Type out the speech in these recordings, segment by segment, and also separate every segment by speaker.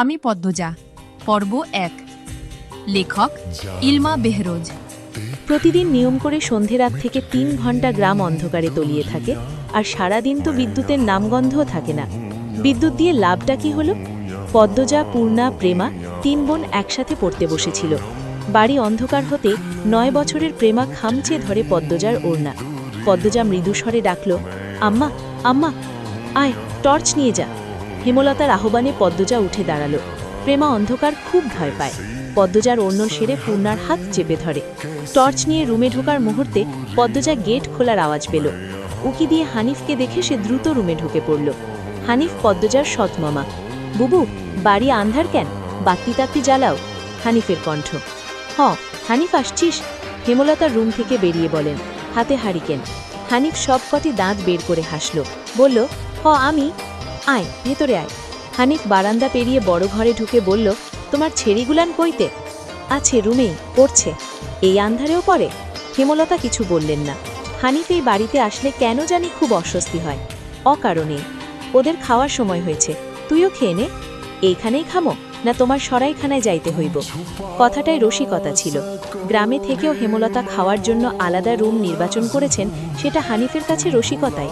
Speaker 1: আমি পদ্মজা। পর্ব ১। লেখক ইলমা বেহরোজ।
Speaker 2: প্রতিদিন নিয়ম করে সন্ধে রাত থেকে ৩ ঘন্টা গ্রাম অন্ধকারে তলিয়ে থাকে, আর সারাদিন তো বিদ্যুতের নামগন্ধও থাকে না। বিদ্যুৎ দিয়ে লাভটা কি হলো? পদ্মজা, পূর্ণা, প্রেমা ৩ বোন একসাথে পড়তে বসেছিল। বাড়ি অন্ধকার হতে ৯ বছরের প্রেমা খামচে ধরে পদ্মজার ওড়না। পদ্মজা মৃদুস্বরে ডাকল, আম্মা, আম্মা, আয়, টর্চ নিয়ে যা। হেমলতার আহ্বানে পদ্মজা উঠে দাঁড়ালো। প্রেমা অন্ধকার খুব ভয় পায়। পদ্মজার ওড়না সেরে পূর্ণার হাত চেপে ধরে। টর্চ নিয়ে রুমে ঢোকার মুহূর্তে পদ্মজা গেট খোলার আওয়াজ পেল। উকি দিয়ে হানিফকে দেখে সে দ্রুত রুমে ঢুকে পড়ল। হানিফ পদ্মজার সৎমামা। বুবু, বাড়ি আন্ধার কেন? বাতি তাতি জ্বালাও। হানিফের কণ্ঠ। হানিফ আসছিস? হেমলতার রুম থেকে বেরিয়ে বলেন, হাতে হারিকেন। হানিফ সবকটি দাঁত বের করে হাসল, বলল, আমি। আয়, ভেতরে আয়। হানিফ বারান্দা পেরিয়ে বড় ঘরে ঢুকে বলল, তোমার ছেড়িগুলান কইতে? আছে, রুমেই পড়ছে। এই আন্ধারেও পড়ে? হেমলতা কিছু বললেন না। হানিফ এই বাড়িতে আসলে কেন জানি খুব অস্বস্তি হয়। অকারণেই। ওদের খাওয়ার সময় হয়েছে, তুইও খেয়ে নে। এইখানেই খামো, না তোমার সরাইখানায় যাইতে হইব? কথাটায় রসিকতা ছিল। গ্রামে থেকেও হেমলতা খাওয়ার জন্য আলাদা রুম নির্বাচন করেছেন, সেটা হানিফের কাছে রসিকতাই।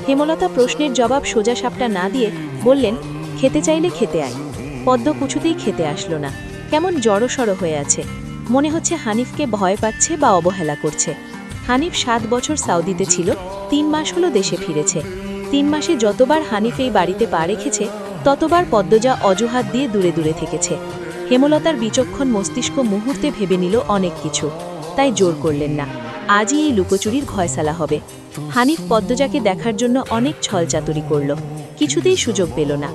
Speaker 2: হেমলতা প্রশ্নের জবাব সোজা সাপটা না দিয়ে বললেন, খেতে চাইলে খেতে আয়। পদ্ম কিছুতেই খেতে আসলো না। কেমন জড়সড় হয়ে আছে। মনে হচ্ছে হানিফকে ভয় পাচ্ছে বা অবহেলা করছে। হানিফ ৭ বছর সাউদিতে ছিল, ৩ মাস হলো দেশে ফিরেছে। ৩ মাসে যতবার হানিফ এই বাড়িতে পা রেখেছে, ততবার পদ্মজা অজুহাত দিয়ে দূরে দূরে থেকেছে। হেমলতার বিচক্ষণ মস্তিষ্ক মুহূর্তে ভেবে নিল অনেক কিছু, তাই জোর করলেন না। আজই এই লুকোচুরির ঘয়সালা হবে। হানিফ পদ্মজাকে দেখার জন্য অনেক ছলচাতুরি করল, কিছুতেই সুযোগ পেল না।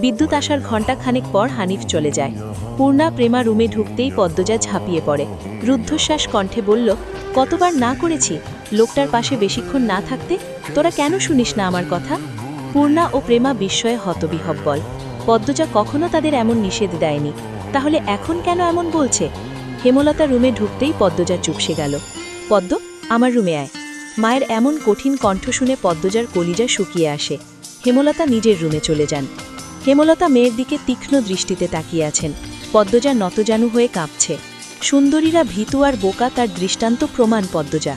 Speaker 2: বিদ্যুৎ আসার ঘণ্টাখানেক পর হানিফ চলে যায়। পূর্ণা প্রেমা রুমে ঢুকতেই পদ্মজা ঝাঁপিয়ে পড়ে। রুদ্ধশ্বাস কণ্ঠে বলল, কতবার না করেছি লোকটার পাশে বেশিক্ষণ না থাকতে? তোরা কেন শুনিস না আমার কথা? পূর্ণা ও প্রেমা বিস্ময়ে হতবিহ্বল। পদ্মজা কখনো তাদের এমন নিষেধ দেয়নি, তাহলে এখন কেন এমন বলছে? হেমলতা রুমে ঢুকতেই পদ্মজা চুপসে গেল। পদ্ম, আমার রুমে আয়। মায়ের এমন কঠিন কণ্ঠ শুনে পদ্মজার কলিজা শুকিয়ে আসে। হেমলতা নিজের রুমে চলে যান। হেমলতা মেয়ের দিকে তীক্ষ্ণ দৃষ্টিতে তাকিয়ে আছেন। পদ্মজা নতজানু হয়ে কাঁপছে। সুন্দরীরা ভীতু আর বোকা তার দৃষ্টান্ত প্রমাণ পদ্মজা।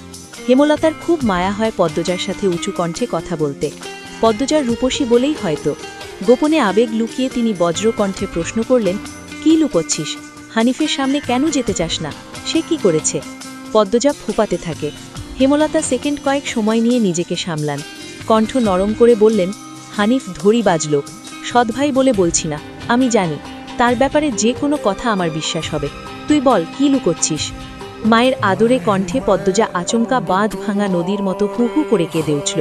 Speaker 2: হেমলতার খুব মায়া হয় পদ্মজার সাথে উঁচু কণ্ঠে কথা বলতে। পদ্মজার রূপসী বলেই হয়তো। গোপনে আবেগ লুকিয়ে তিনি বজ্রকণ্ঠে প্রশ্ন করলেন, কি লুকোচ্ছিস? হানিফের সামনে কেন যেতে চাস না? সে কি করেছে? পদ্মজা ফুপাতে থাকে। হেমলতা সেকেন্ড কয়েক সময় নিয়ে নিজেকে সামলান। কণ্ঠ নরম করে বললেন, হানিফ ধরিবাজ লোক, সৎভাই বলে বলছি না। আমি জানি তার ব্যাপারে যে কোনো কথা আমার বিশ্বাস হবে। তুই বল, কি লুকোচ্ছিস? মায়ের আদরে কণ্ঠে পদ্মজা আচমকা বাঁধ ভাঙা নদীর মতো হু হু করে কেঁদে উঠল।